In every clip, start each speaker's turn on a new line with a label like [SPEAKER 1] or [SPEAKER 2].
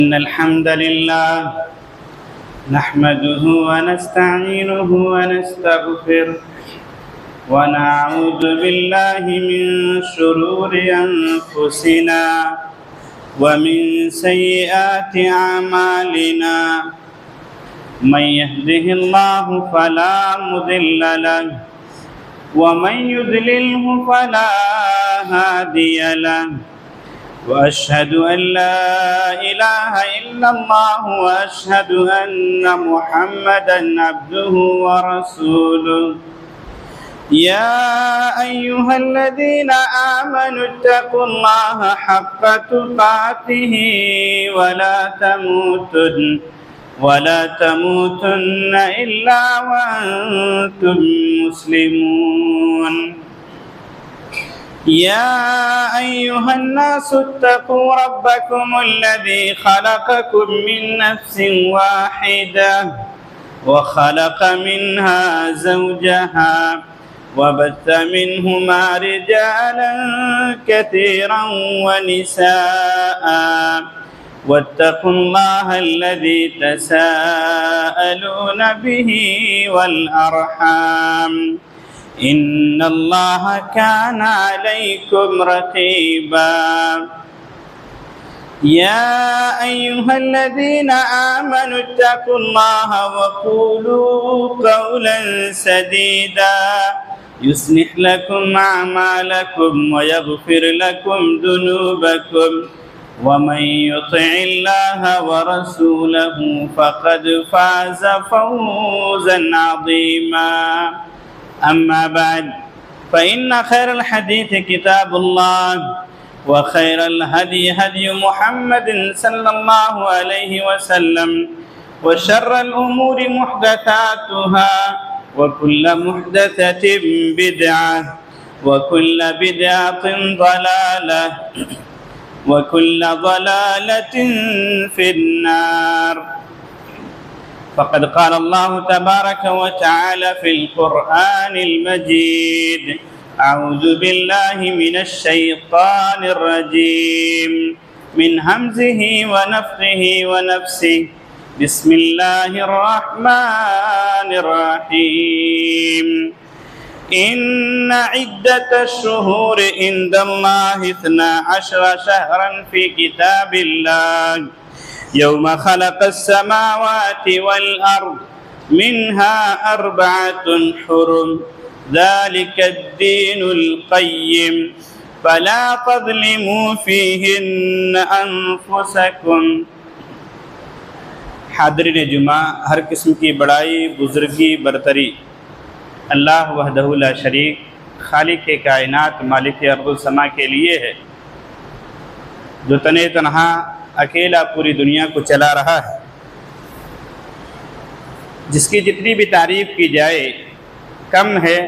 [SPEAKER 1] إن الحمد لله نحمده ونستعينه ونستغفره ونعوذ بالله من شرور أنفسنا ومن سيئات أعمالنا من يهده الله فلا مضل له ومن يضلله فلا هادي له وأشهد أن لا إله إلا الله وأشهد أن محمدا عبده ورسوله يا أيها الذين آمنوا اتقوا الله حق تقاته ولا تموتن إلا وأنتم مسلمون يا أيها الناس اتقوا ربكم الذي خلقكم من نفس واحدة وخلق منها زوجها وبث منهما رجالا كثيرا ونساء واتقوا الله الذي تساءلون به والأرحام إن الله كان عليكم رقيبا يا أيها الذين آمنوا اتقوا الله وقولوا قولا سديدا يصلح لكم أعمالكم ويغفر لكم ذنوبكم ومن يطع الله ورسوله فقد فاز فوزا عظيما أما بعد فإن خير الحديث كتاب الله وخير الهدي هدي محمد صلى الله عليه وسلم وشر الأمور محدثاتها وكل محدثة بدعة وكل بدعة ضلالة وكل ضلالة في النار فقد قال الله تبارك وتعالى في القرآن المجيد أعوذ بالله من الشيطان الرجيم من همزه ونفخه ونفسه بسم الله الرحمن الرحيم إن عدة الشهور عند الله 12 شهرا في كتاب الله يوم خلق السماوات والأرض منها 4 حرم ذلك الدين القيم فلا تظلموا فيهن أنفسكم حاضرین جمعہ، ہر قسم کی بڑائی، بزرگی، برتری اللہ وحدہ لا شریک خالق کائنات مالک ارض و سما کے لیے ہے، جو تنے تنہا اکیلا پوری دنیا کو چلا رہا ہے، جس کی جتنی بھی تعریف کی جائے کم ہے۔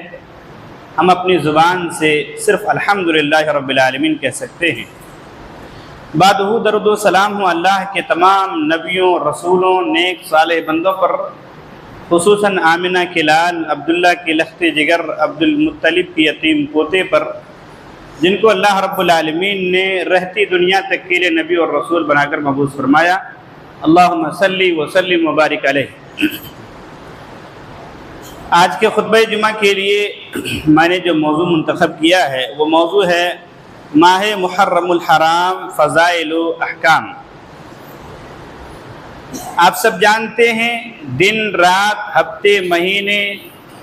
[SPEAKER 1] ہم اپنی زبان سے صرف الحمدللہ رب العالمین کہہ سکتے ہیں۔ بعدہ درود و سلام ہو اللہ کے تمام نبیوں، رسولوں، نیک صالح بندوں پر، خصوصاً آمنہ کے لال عبداللہ کے لخت جگر عبد المطلب کی یتیم پوتے پر، جن کو اللہ رب العالمین نے رہتی دنیا تک کے لیے نبی اور رسول بنا کر مبعوث فرمایا۔ اللہم صلی وسلم وبارک علیہ۔ آج کے خطبہ جمعہ کے لیے میں نے جو موضوع منتخب کیا ہے وہ موضوع ہے ماہ محرم الحرام فضائل و احکام۔ آپ سب جانتے ہیں دن، رات، ہفتے، مہینے،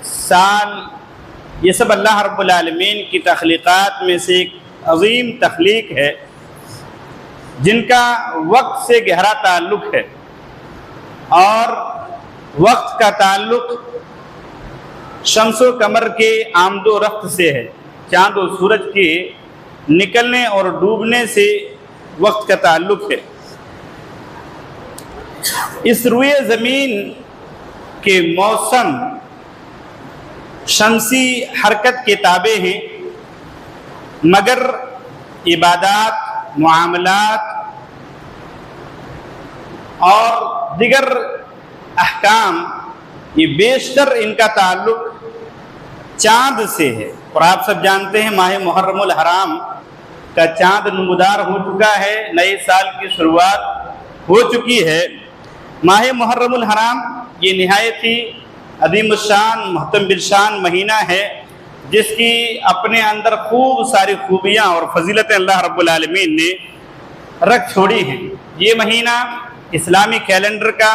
[SPEAKER 1] سال، یہ سب اللہ رب العالمین کی تخلیقات میں سے ایک عظیم تخلیق ہے، جن کا وقت سے گہرا تعلق ہے، اور وقت کا تعلق شمس و قمر کے آمد و رفت سے ہے، چاند و سورج کے نکلنے اور ڈوبنے سے وقت کا تعلق ہے۔ اس روئے زمین کے موسم شمسی حرکت کے تابع ہیں، مگر عبادات، معاملات اور دیگر احکام یہ بیشتر ان کا تعلق چاند سے ہے۔ اور آپ سب جانتے ہیں ماہ محرم الحرام کا چاند نمودار ہو چکا ہے، نئے سال کی شروعات ہو چکی ہے۔ ماہ محرم الحرام یہ نہایت ہی عظیم الشان محترم بالشان مہینہ ہے، جس کی اپنے اندر خوب ساری خوبیاں اور فضیلتیں اللہ رب العالمین نے رکھ چھوڑی ہیں۔ یہ مہینہ اسلامی کیلنڈر کا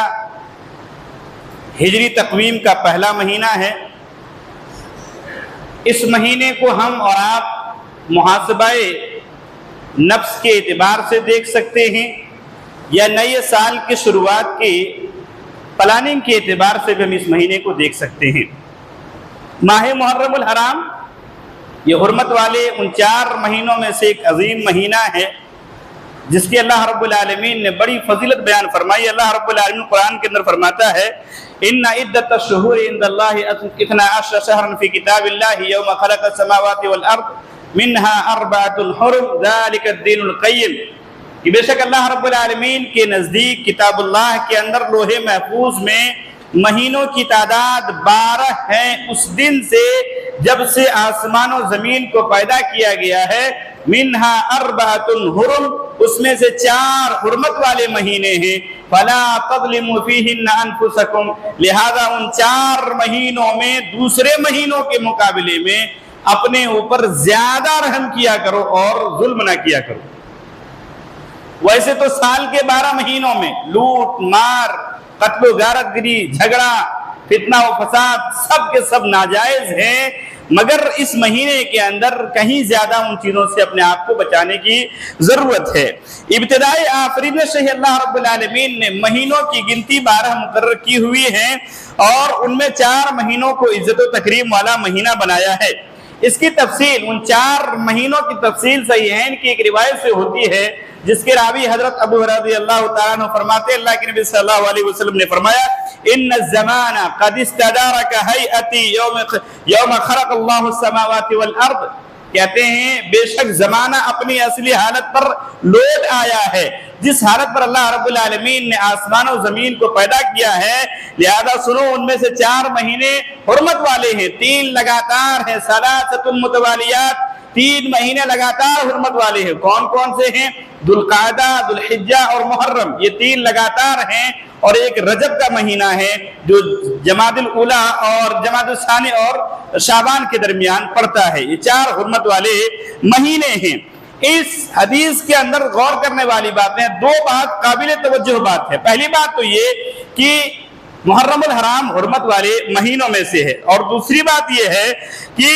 [SPEAKER 1] ہجری تقویم کا پہلا مہینہ ہے۔ اس مہینے کو ہم اور آپ محاسبہ نفس کے اعتبار سے دیکھ سکتے ہیں، یا نئے سال کی شروعات کی پلاننگ کے اعتبار سے بھی ہم اس مہینے کو دیکھ سکتے ہیں۔ ماہ محرم الحرام یہ حرمت والے ان 4 مہینوں میں سے ایک عظیم مہینہ ہے، جس کی اللہ رب العالمین نے بڑی فضیلت بیان فرمائی۔ اللہ رب العالمین قرآن کے اندر فرماتا ہے ان عدت الشہور عند اللہ 12 شہرا فی کتاب اللہ یوم خلق السماوات والارض منها 4 حرم ذلک الدین القیم، کہ بے شک اللہ رب العالمین کے نزدیک کتاب اللہ کے اندر لوح محفوظ میں مہینوں کی تعداد 12 ہے، اس دن سے جب سے آسمان و زمین کو پیدا کیا گیا ہے۔ منہا 4 حرم، اس میں سے 4 حرمت والے مہینے ہیں۔ فلا تظلموا فیہن انفسکم، لہذا ان 4 مہینوں میں دوسرے مہینوں کے مقابلے میں اپنے اوپر زیادہ رحم کیا کرو اور ظلم نہ کیا کرو۔ ویسے تو سال کے 12 مہینوں میں لوٹ مار، قتل و غارت گری، جھگڑا، فتنہ و فساد سب کے سب ناجائز ہیں، مگر اس مہینے کے اندر کہیں زیادہ ان چیزوں سے اپنے آپ کو بچانے کی ضرورت ہے۔ ابتدائی آفرینش سے اللہ رب العالمین نے مہینوں کی گنتی 12 مقرر کی ہوئی ہے، اور ان میں 4 مہینوں کو عزت و تکریم والا مہینہ بنایا ہے۔ اس کی تفصیل، ان 4 مہینوں کی تفصیل صحیحین کی ایک روایت سے ہوتی ہے، جس کے راوی حضرت ابو ہریرہ رضی اللہ تعالیٰ عنہ فرماتے ہیں، اللہ کے نبی صلی اللہ علیہ وسلم نے فرمایا ان الزمان قد استدار کہیئتی یوم خلق اللہ السماوات والارض، کہتے ہیں بے شک زمانہ اپنی اصلی حالت پر لوٹ آیا ہے، جس حالت پر اللہ رب العالمین نے آسمان و زمین کو پیدا کیا ہے۔ لہذا سنو، ان میں سے 4 مہینے حرمت والے ہیں، 3 لگاتار ہیں، ثلاثۃ متوالیات، 3 مہینے لگاتار حرمت والے ہیں۔ کون کون سے ہیں؟ ذوالقعدہ، ذوالحجہ اور محرم، یہ 3 لگاتار ہیں، اور ایک رجب کا مہینہ ہے جو جمادی الاولیٰ اور جمادی الثانی اور شعبان کے درمیان پڑتا ہے۔ یہ 4 حرمت والے مہینے ہیں۔ اس حدیث کے اندر غور کرنے والی باتیں 2 بات قابل توجہ بات ہے۔ پہلی بات تو یہ کہ محرم الحرام حرمت والے مہینوں میں سے ہے، اور دوسری بات یہ ہے کہ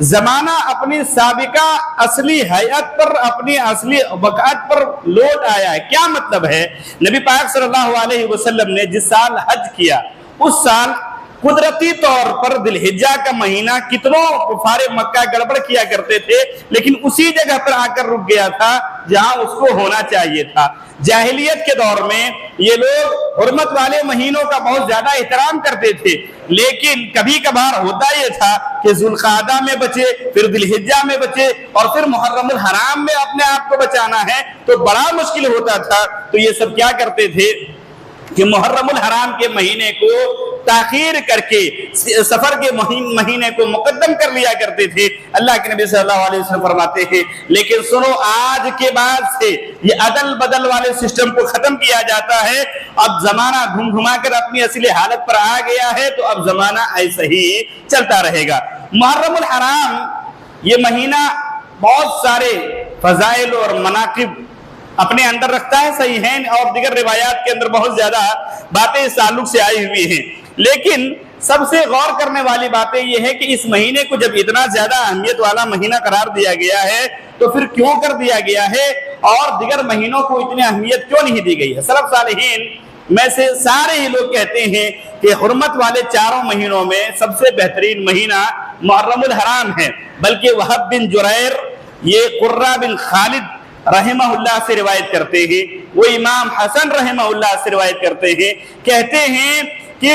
[SPEAKER 1] زمانہ اپنی سابقہ اصلی حیات پر، اپنی اصلی وقعت پر لوٹ آیا ہے۔ کیا مطلب ہے؟ نبی پاک صلی اللہ علیہ وسلم نے جس سال حج کیا، اس سال قدرتی طور پر ذی الحجہ کا مہینہ کتنوں کفار مکہ گڑبڑ کیا کرتے تھے، لیکن اسی جگہ پر آ کر رک گیا تھا جہاں اس کو ہونا چاہیے تھا۔ جاہلیت کے دور میں یہ لوگ حرمت والے مہینوں کا بہت زیادہ احترام کرتے تھے، لیکن کبھی کبھار ہوتا یہ تھا کہ ذوالقعدہ میں بچے، پھر ذی الحجہ میں بچے، اور پھر محرم الحرام میں اپنے آپ کو بچانا ہے تو بڑا مشکل ہوتا تھا۔ تو یہ سب کیا کرتے تھے کہ محرم الحرام کے مہینے کو تاخیر کر کے سفر کے مہینے کو مقدم کر لیا کرتے تھے۔ اللہ کے نبی صلی اللہ علیہ وسلم فرماتے ہیں لیکن سنو، آج کے بعد سے یہ عدل بدل والے سسٹم کو ختم کیا جاتا ہے۔ اب زمانہ گھم گھما کر اپنی اصلی حالت پر آ گیا ہے، تو اب زمانہ ایسا ہی چلتا رہے گا۔ محرم الحرام یہ مہینہ بہت سارے فضائل اور مناقب اپنے اندر رکھتا ہے، صحیحین اور دیگر روایات کے اندر بہت زیادہ باتیں اس تعلق سے آئی ہوئی ہیں، لیکن سب سے غور کرنے والی باتیں یہ ہے کہ اس مہینے کو جب اتنا زیادہ اہمیت والا مہینہ قرار دیا گیا ہے تو پھر کیوں کر دیا گیا ہے، اور دیگر مہینوں کو اتنی اہمیت کیوں نہیں دی گئی ہے؟ سلف صالحین میں سے سارے ہی لوگ کہتے ہیں کہ حرمت والے 4 مہینوں میں سب سے بہترین مہینہ محرم الحرام ہے، بلکہ وہب بن جریر یہ قرہ بن خالد رحمہ اللہ سے روایت کرتے ہیں، وہ امام حسن رحمہ اللہ سے روایت کرتے ہیں، کہتے ہیں کہ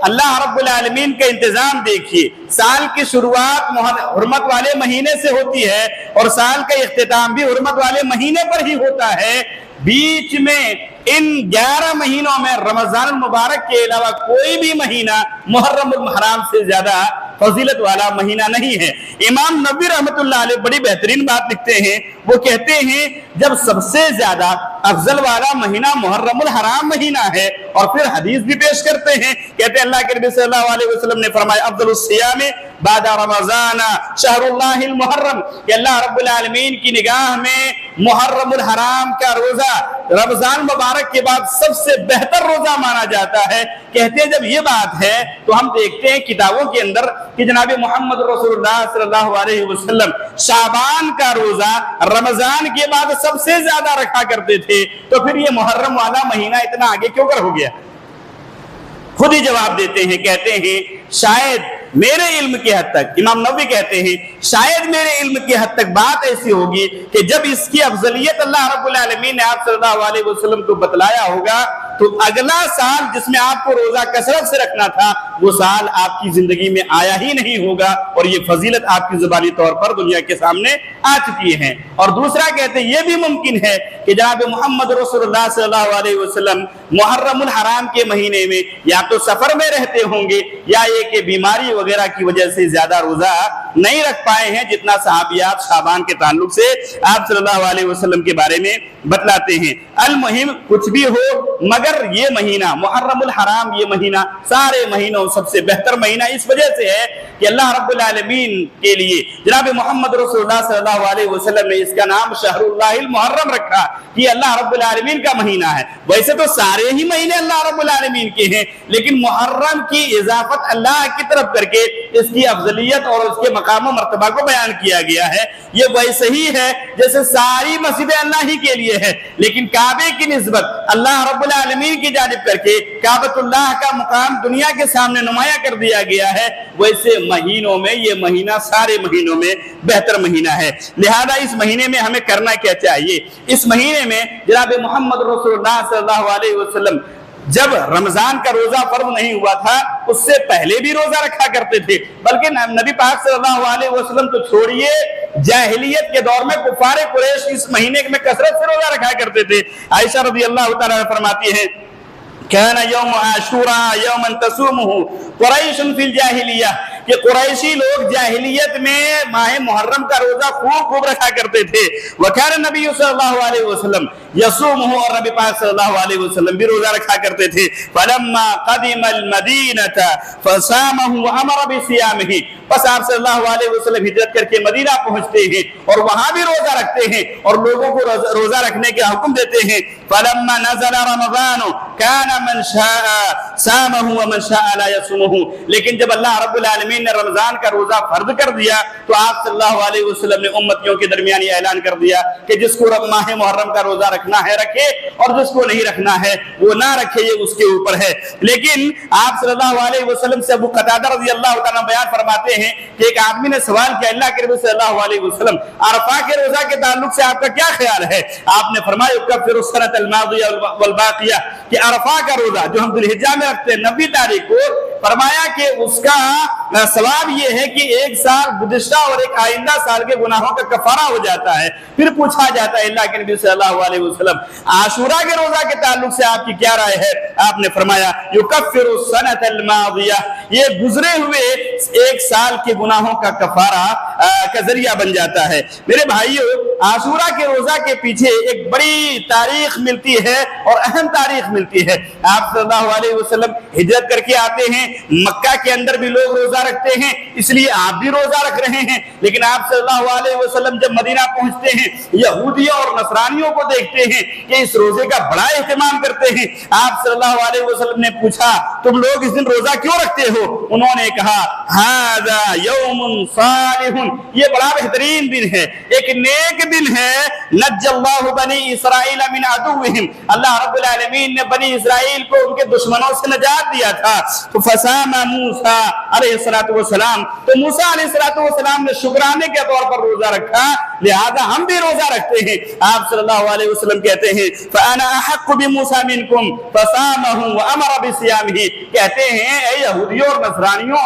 [SPEAKER 1] اللہ رب العالمین کا انتظام دیکھیے، سال کی شروعات حرمت والے مہینے سے ہوتی ہے، اور سال کا اختتام بھی حرمت والے مہینے پر ہی ہوتا ہے۔ بیچ میں ان 11 مہینوں میں رمضان المبارک کے علاوہ کوئی بھی مہینہ محرم الحرام سے زیادہ فضیلت والا مہینہ نہیں ہے۔ امام نووی رحمۃ اللہ علیہ بڑی بہترین بات لکھتے ہیں، وہ کہتے ہیں جب سب سے زیادہ افضل والا مہینہ محرم الحرام مہینہ ہے، اور پھر حدیث بھی پیش کرتے ہیں، کہتے ہیں اللہ کے نبی صلی اللہ علیہ وسلم نے فرمایا افضل الصیام بعد رمضان شہر اللہ المحرم، کہ اللہ رب العالمین کی نگاہ میں محرم الحرام کا روزہ رمضان مبارک کے بعد سب سے بہتر روزہ مانا جاتا ہے۔ کہتے ہیں جب یہ بات ہے تو ہم دیکھتے ہیں کتابوں کے اندر کہ جناب محمد رسول اللہ صلی اللہ علیہ وسلم شعبان کا روزہ رمضان کے بعد سب سے زیادہ رکھا کرتے تھے، تو پھر یہ محرم والا مہینہ اتنا آگے کیوں کر ہو گیا؟ خود ہی جواب دیتے ہیں، کہتے ہیں شاید میرے علم کی حد تک، امام نووی کہتے ہیں شاید میرے علم کی حد تک بات ایسی ہوگی کہ جب اس کی افضلیت اللہ رب العالمین نے آپ صلی اللہ علیہ وسلم کو بتلایا ہوگا تو اگلا سال جس میں آپ کو روزہ کثرت سے رکھنا تھا وہ سال آپ کی زندگی میں آیا ہی نہیں ہوگا، اور یہ فضیلت آپ کی زبانی طور پر دنیا کے سامنے آ چکی ہے۔ اور دوسرا کہتے ہیں یہ بھی ممکن ہے کہ جناب محمد رسول اللہ صلی اللہ علیہ وسلم محرم الحرام کے مہینے میں یا تو سفر میں رہتے ہوں گے یا یہ کہ بیماری وغیرہ کی وجہ سے زیادہ روزہ نہیں رکھ پائے ہیں، جتنا صحابیات شعبان کے تعلق سے آپ صلی اللہ علیہ وسلم کے بارے میں بتلاتے ہیں۔ المہم کچھ بھی ہو مگر یہ مہینہ محرم الحرام، یہ مہینہ سارے مہینوں سب سے بہتر مہینہ اس وجہ سے ہے کہ اللہ رب العالمین کے لیے جناب محمد رسول اللہ صلی اللہ علیہ وسلم نے اس کا نام شہر اللہ المحرم رکھا، یہ اللہ رب العالمین کا مہینہ ہے۔ ویسے تو سارے ہی مہینے اللہ رب العالمین کے ہیں، لیکن محرم کی اضافت اللہ کی طرف کر کے اس کی افضلیت اور اس کے مقام و مرتبہ کو بیان کیا گیا ہے۔ یہ ویسے ہی ہے جیسے ساری مسجدیں اللہ ہی کے لیے ہے، لیکن کعبے کی نسبت اللہ رب العالمین کی جانب کر کے کعبۃ اللہ کا مقام دنیا کے سامنے نمایاں کر دیا گیا ہے، ویسے مہینوں میں یہ مہینہ سارے مہینوں میں بہتر مہینہ ہے۔ لہذا اس مہینے میں ہمیں کرنا کیا چاہیے؟ اس مہینے میں جناب محمد رسول اللہ صلی اللہ علیہ وسلم جب رمضان کا روزہ فرض نہیں ہوا تھا اس سے پہلے بھی روزہ رکھا کرتے تھے، بلکہ نبی پاک صلی اللہ علیہ وسلم تو چھوڑیے جاہلیت کے دور میں کفار قریش اس مہینے میں کثرت سے روزہ رکھا کرتے تھے۔ عائشہ رضی اللہ تعالیٰ فرماتی ہیں کان یوم عاشوراء یوما تصومہ قریش فی الجاہلیہ، کہ قریشی لوگ جاہلیت میں ماہ محرم کا روزہ خوب رکھا کرتے تھے۔ وکان نبی صلی اللہ علیہ وسلم یصومہ، اور نبی پاک صلی اللہ علیہ وسلم بھی روزہ رکھا کرتے تھے۔ فلما قدم المدینہ فصامہ وامر بصیامہ، پس آپ صلی اللہ علیہ وسلم ہجرت کر کے مدینہ پہنچتے ہیں اور وہاں بھی روزہ رکھتے ہیں اور لوگوں کو روزہ رکھنے کا حکم دیتے ہیں۔ فلما نزل رمضان کان من شاء صامہ ومن شاء لا يصومہ، لیکن جب اللہ رب العالمین نے رمضان کا روزہ فرض کر دیا تو آپ صلی اللہ علیہ وسلم نے امتیوں کے درمیان یہ اعلان کر دیا کہ جس کو ماہ محرم کا روزہ رکھنا ہے رکھے اور جس کو نہیں رکھنا ہے وہ نہ رکھے، یہ اس کے اوپر ہے۔ لیکن آپ صلی اللہ علیہ وسلم سے ابو قتادہ رضی اللہ تعالیٰ بیان فرماتے ہیں کہ ایک آدمی نے سوال کیا اللہ کے نبی صلی اللہ علیہ وسلم عرفہ کے روزہ کے تعلق سے آپ کا کیا خیال ہے؟ آپ نے فرمایا یکفر السنۃ الماضیہ والباقیہ، کہ عرفہ کا روزہ جو ہم ذی الحجہ میں رکھتے ہیں 90 تاریخ کو، فرمایا کہ اس کا ثواب یہ ہے کہ ایک سال گزشتہ اور ایک آئندہ سال کے گناہوں کا کفارہ ہو جاتا ہے۔ پھر پوچھا جاتا ہے اللہ کے نبی صلی اللہ علیہ وسلم عاشورہ کے روزہ کے تعلق سے آپ کی کیا رائے ہے؟ آپ نے فرمایا یکفر السنۃ الماضیہ، یہ گزرے ہوئے ایک سال کے گناہوں کا کفارہ کا ذریعہ بن جاتا ہے۔ میرے بھائیو، عاشورہ کے روزہ کے پیچھے ایک بڑی تاریخ ملتی ہے اور اہم تاریخ ملتی ہے۔ آپ صلی اللہ علیہ وسلم ہجرت کر کے آتے ہیں، مکہ کے اندر بھی لوگ روزہ رکھتے ہیں، اس لیے آپ بھی روزہ رکھ رہے ہیں، لیکن آپ صلی اللہ علیہ وسلم جب مدینہ پہنچتے ہیں یہودیوں اور نصرانیوں کو دیکھتے ہیں کہ اس روزے کا بڑا اہتمام کرتے ہیں۔ آپ صلی اللہ علیہ وسلم نے پوچھا تم لوگ اس دن روزہ کیوں رکھتے ہو؟ انہوں نے کہا ھذا یوم صالح، یہ بڑا بہترین دن ہے، ایک نیک دن ہے، نجى اللہ بنی اسرائیل من عدوہم، اللہ رب العالمین نے بنی اسرائیل کو ان کے دشمنوں سے نجات دیا تھا۔ فصام موسیٰ علیہ السلام، تو موسیٰ علیہ السلام نے شکرانے کے طور پر روزہ رکھا، لہذا ہم بھی روزہ رکھتے ہیں۔ آپ صلی اللہ علیہ وسلم کہتے ہیں فانا احق بموسیٰ منکم فصامہ وامر بصیامہ، کہتے ہیں اے یہودیوں اور نصرانیوں،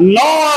[SPEAKER 1] 9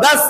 [SPEAKER 1] 10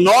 [SPEAKER 1] 9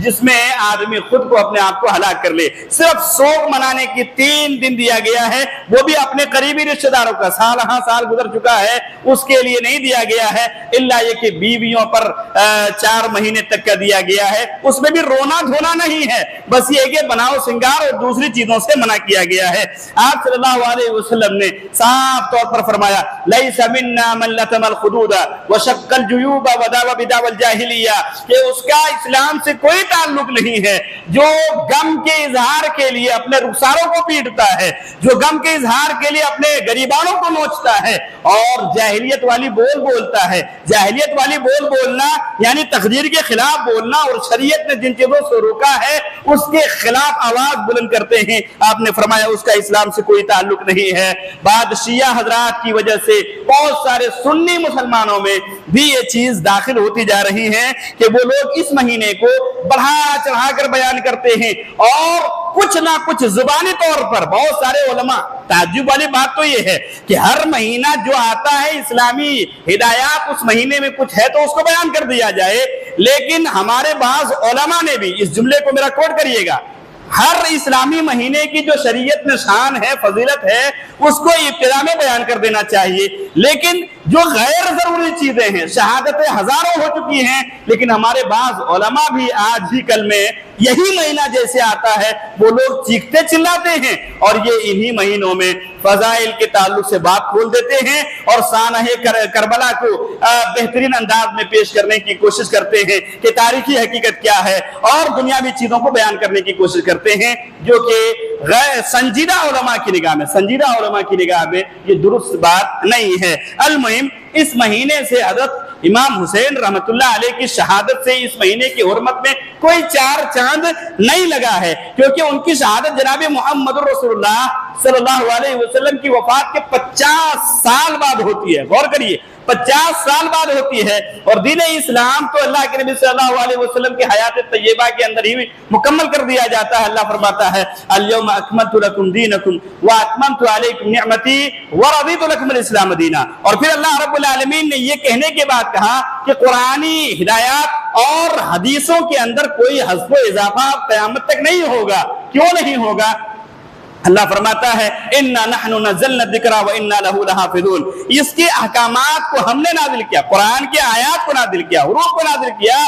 [SPEAKER 1] جس میں آدمی خود کو اپنے آپ کو ہلاک کر لے. صرف سوگ منانے کی 3 دن دیا گیا ہے, وہ بھی اپنے قریبی رشتہ داروں کا. سال گزر چکا ہے, اس کے لیے نہیں دیا گیا ہے, الا یہ کہ بیویوں پر 4 مہینے تک کا دیا گیا ہے. اس میں بھی رونا دھونا نہیں ہے, بس یہ کہ بناؤ سنگار اور دوسری چیزوں سے منع کیا گیا ہے. آپ صلی اللہ علیہ وسلم نے صاف طور پر فرمایا لیس منا من لطم الخدود وشق الجیوب وداو بداو الجاہلیہ, کہ اس کا اسلام سے کوئی تعلق نہیں ہے جو غم کے اظہار کے لیے اپنے رخساروں کو پیٹتا ہے, جو غم کے اظہار کے لیے اپنے غریبانوں کو نوچتا ہے اور جاہلیت والی بول بولتا ہے. جاہلیت والی بول بولنا یعنی تقدیر کے خلاف بولنا, اور شریعت نے جن چیزوں سے روکا ہے اس کے خلاف آواز بلند کرتے ہیں. آپ نے فرمایا اس کا اسلام سے کوئی تعلق نہیں ہے. بعد شیعہ حضرات کی وجہ سے بہت سارے سنی مسلمانوں میں بھی یہ چیز داخل ہوتی جا رہی ہے کہ وہ لوگ اس مہینے کو بڑھا چڑھا کر بیان کرتے ہیں, اور کچھ نہ کچھ زبانی طور پر بہت سارے علماء, تعجب والی بات تو یہ ہے کہ ہر مہینہ جو آتا ہے اسلامی ہدایات اس مہینے میں کچھ ہے تو اس کو بیان کر دیا جائے, لیکن ہمارے بعض علماء نے بھی, اس جملے کو میرا کوٹ کریے گا, ہر اسلامی مہینے کی جو شریعت میں شان ہے, فضیلت ہے, اس کو ابتدا میں بیان کر دینا چاہیے. لیکن جو غیر ضروری چیزیں ہیں, شہادتیں ہزاروں ہو چکی ہیں, لیکن ہمارے بعض علماء بھی آج بھی کل میں یہی مہینہ جیسے آتا ہے وہ لوگ چیختے چلاتے ہیں, اور یہ انہی مہینوں میں فضائل کے تعلق سے بات کھول دیتے ہیں اور سانحہ کربلا کو بہترین انداز میں پیش کرنے کی کوشش کرتے ہیں کہ تاریخی حقیقت کیا ہے, اور دنیاوی چیزوں کو بیان کرنے کی کوشش کرتے ہیں, جو کہ غیر سنجیدہ علماء کی نگاہ میں یہ درست بات نہیں ہے. المہم اس مہینے سے حضرت امام حسین رحمت اللہ علیہ کی شہادت سے اس مہینے کی حرمت میں کوئی 4 چاند نہیں لگا ہے, کیونکہ ان کی شہادت جناب محمد رسول اللہ صلی اللہ علیہ وسلم کی وفات کے 50 سال بعد ہوتی ہے. غور کریے, 50 سال بعد ہوتی ہے, اور دین اسلام تو اللہ کے نبی صلی اللہ علیہ وسلم کی حیات طیبہ کے اندر ہی مکمل کر دیا جاتا ہے. اللہ فرماتا ہے الیوم اکملت لکم دینکم واتممت علیکم نعمتی ورضیت لکم الاسلام دینا. اور پھر اللہ رب العالمین نے یہ کہنے کے بعد کہا کہ قرآنی ہدایات اور حدیثوں کے اندر کوئی حذف و اضافہ قیامت تک نہیں ہوگا. کیوں نہیں ہوگا؟ اللہ فرماتا ہے اِنَّا نَحْنُ نَزَّلْنَا الذِّكْرَ وَإِنَّا لَهُ لَحَافِظُونَ. اس کے احکامات کو ہم نے نازل کیا, قرآن کے آیات کو نازل کیا, حروف کو نازل کیا,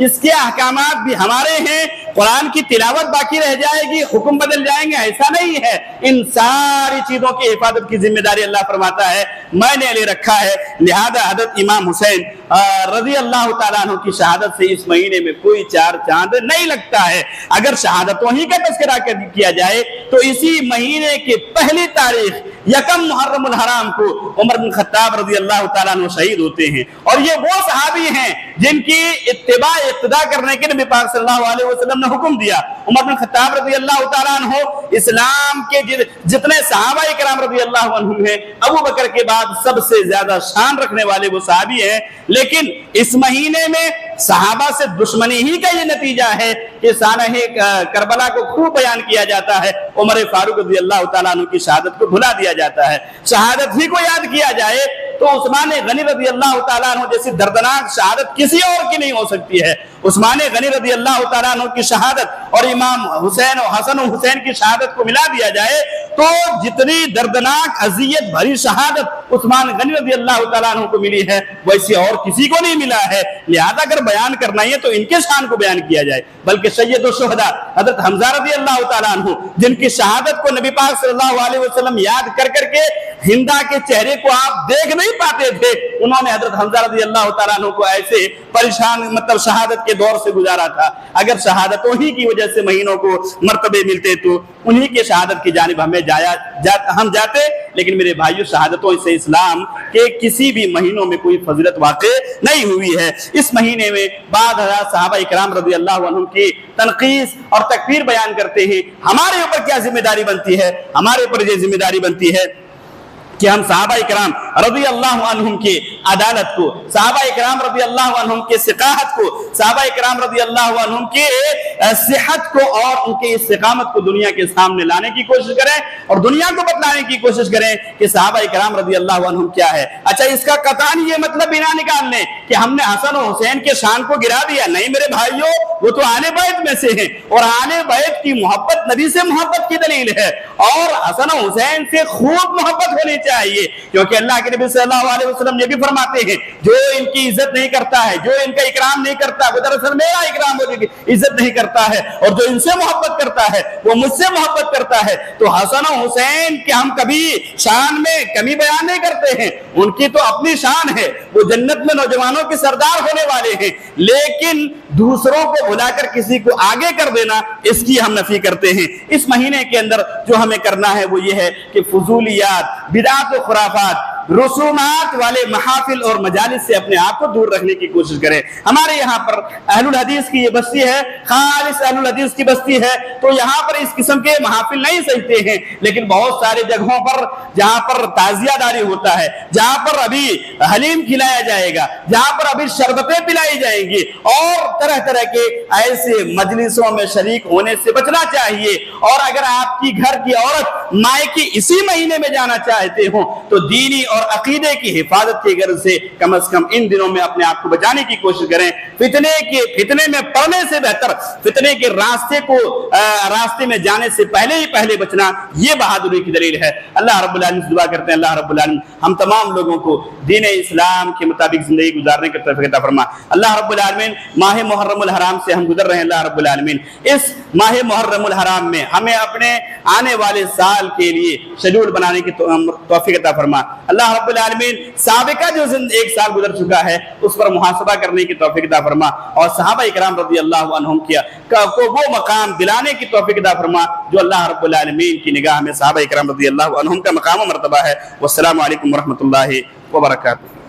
[SPEAKER 1] اس کے احکامات بھی ہمارے ہیں. قرآن کی تلاوت باقی رہ جائے گی, حکم بدل جائیں گے, ایسا نہیں ہے. ان ساری چیزوں کی حفاظت کی ذمہ داری اللہ فرماتا ہے میں نے لے رکھا ہے. لہذا حضرت امام حسین رضی اللہ تعالیٰ عنہ کی شہادت سے اس مہینے میں کوئی 4 چاند نہیں لگتا ہے. اگر شہادتوں ہی کا تذکرہ کیا جائے تو اسی مہینے کی پہلی تاریخ یکم محرم الحرام کو عمر بن خطاب رضی اللہ تعالیٰ عنہ شہید ہوتے ہیں, اور یہ وہ صحابی ہیں جن کی اقتداء کرنے کے نبی پاک صلی اللہ علیہ وسلم نے حکم دیا. عمر بن خطاب رضی اللہ تعالیٰ عنہ اسلام کے جتنے صحابہ کرام رضی اللہ عنہم ہیں, ابو بکر کے بعد سب سے زیادہ شان رکھنے والے وہ صحابی ہیں. لیکن اس مہینے میں صحابہ سے دشمنی ہی کا یہ نتیجہ ہے کہ سانحہ کربلا کو خوب بیان کیا جاتا ہے, عمر فاروق رضی اللہ تعالیٰ عنہ کی شہادت کو بھلا دیا جاتا ہے. شہادت ہی کو یاد کیا جائے تو عثمان غنی رضی اللہ تعالیٰ عنہ جیسی دردناک شہادت کسی اور کی نہیں ہو سکتی ہے. عثمان غنی رضی اللہ تعالیٰ عنہ کی شہادت اور امام حسین و حسن و حسین کی شہادت کو ملا دیا جائے تو جتنی دردناک اذیت بھری شہادت عثمان غنی رضی اللہ تعالیٰ عنہ کو ملی ہے ویسی اور کسی کو نہیں ملا ہے. لہذا اگر بیان کرنا ہے تو ان کے شان کو بیان کیا جائے. بلکہ سید الشہداء حضرت حمزہ رضی اللہ تعالیٰ عنہ جن کی شہادت کو نبی پاک صلی اللہ علیہ وسلم یاد کر کر کے ہندا کے چہرے کو آپ دیکھ نہیں پاتے تھے, انہوں نے حضرت حمزہ رضی اللہ تعالیٰ عنہ کو ایسے پریشان شہادت کے دور سے گزارا تھا. اگر شہادتوں ہی کی وجہ سے مہینوں کو مرتبے ملتے تو انہی کے شہادت کی جانب ہم جاتے. لیکن میرے بھائیو, شہادتوں سے اسلام کے کسی بھی مہینوں میں کوئی فضیلت واقع نہیں ہوئی ہے. اس مہینے میں بعض حضرات صحابہ کرام رضی اللہ عنہم کی تنقیص اور تکفیر بیان کرتے ہیں. ہمارے اوپر کیا ذمہ داری بنتی ہے؟ ہمارے اوپر یہ ذمہ داری بنتی ہے کہ ہم صحابہ اکرام رضی اللہ عنہم کی عدالت کو, صحابہ اکرام رضی اللہ عنہم کے ثقافت کو, صحابہ اکرام رضی اللہ عنہم کے صحت کو اور ان کے استقامت کو دنیا کے سامنے لانے کی کوشش کریں اور دنیا کو بتلانے کی کوشش کریں کہ صحابہ کرام رضی اللہ عنہم کیا ہے۔ اچھا اس کا قطعاً یہ مطلب بھی نہ نکال لیں کہ ہم نے حسن و حسین کے شان کو گرا دیا، نہیں میرے بھائیوں، وہ تو اہل بیت میں سے ہیں اور اہل بیت کی محبت نبی سے محبت کی دلیل ہے، اور حسن و حسین سے خوب محبت ہونی چاہیے، کیونکہ اللہ کے نبی صلی اللہ علیہ وسلم یہ بھی فرماتے ہیں جو ان کی عزت نہیں کرتا ہے، جو ان کا اکرام نہیں کرتا، وہ دراصل میرا اکرام ہو عزت نہیں کرتا ہے، اور جو ان سے محبت کرتا ہے وہ مجھ سے محبت کرتا ہے۔ تو حسن و حسین کے ہم کبھی شان میں کمی بیان نہیں کرتے ہیں، ان کی تو اپنی شان ہے، وہ جنت میں نوجوانوں کے سردار ہونے والے ہیں، لیکن دوسروں کو بلا کر کسی کو آگے کر دینا اس کی ہم نفی کرتے ہیں۔ اس مہینے کے اندر جو ہمیں کرنا ہے وہ یہ ہے کہ فضولیات، بدعات و خرافات، رسومات والے محافل اور مجالس سے اپنے آپ کو دور رکھنے کی کوشش کریں۔ ہمارے یہاں پر اہل الحدیث کی یہ بستی ہے، خالص اہل الحدیث کی بستی ہے، تو یہاں پر اس قسم کے محافل نہیں سجتے ہیں، لیکن بہت سارے جگہوں پر جہاں پر تعزیہ داری ہوتا ہے، جہاں پر ابھی حلیم کھلایا جائے گا، جہاں پر ابھی شربتیں پلائی جائیں گی، اور طرح طرح کے ایسے مجلسوں میں شریک ہونے سے بچنا چاہیے۔ اور اگر آپ کی گھر کی عورت مائکے اسی مہینے میں جانا چاہتے ہوں تو دینی اور عقیدے کی حفاظت کی غرض سے کم از کم ان دنوں میں اپنے آپ کو بچانے کی کوشش کریں۔ فتنے میں پڑنے سے بہتر فتنے کے راستے میں جانے سے پہلے بچنا یہ بہادری کی دلیل ہے۔ اللہ رب العالمین سے دعا کرتے ہیں اللہ رب العالمین ہم تمام لوگوں کو دین اسلام کے مطابق زندگی گزارنے کی توفیق عطا فرما۔ اللہ رب العالمین ماہ محرم الحرام سے ہم گزر رہے ہیں، اللہ رب العالمین اس ماہ محرم الحرام میں ہمیں اپنے آنے والے سال کے لیے شیڈول بنانے کی توفیق عطا فرما۔ اللہ رب العالمین سابقہ جو ایک سال گزر چکا ہے اس پر محاسبہ کرنے کی توفیق عطا فرما، اور صحابہ کرام رضی اللہ عنہم کو وہ مقام دلانے کی توفیق عطا فرما جو اللہ رب العالمین کی نگاہ میں صحابہ کرام رضی اللہ عنہم کا مقام و مرتبہ ہے۔ والسلام علیکم ورحمۃ اللہ وبرکاتہ۔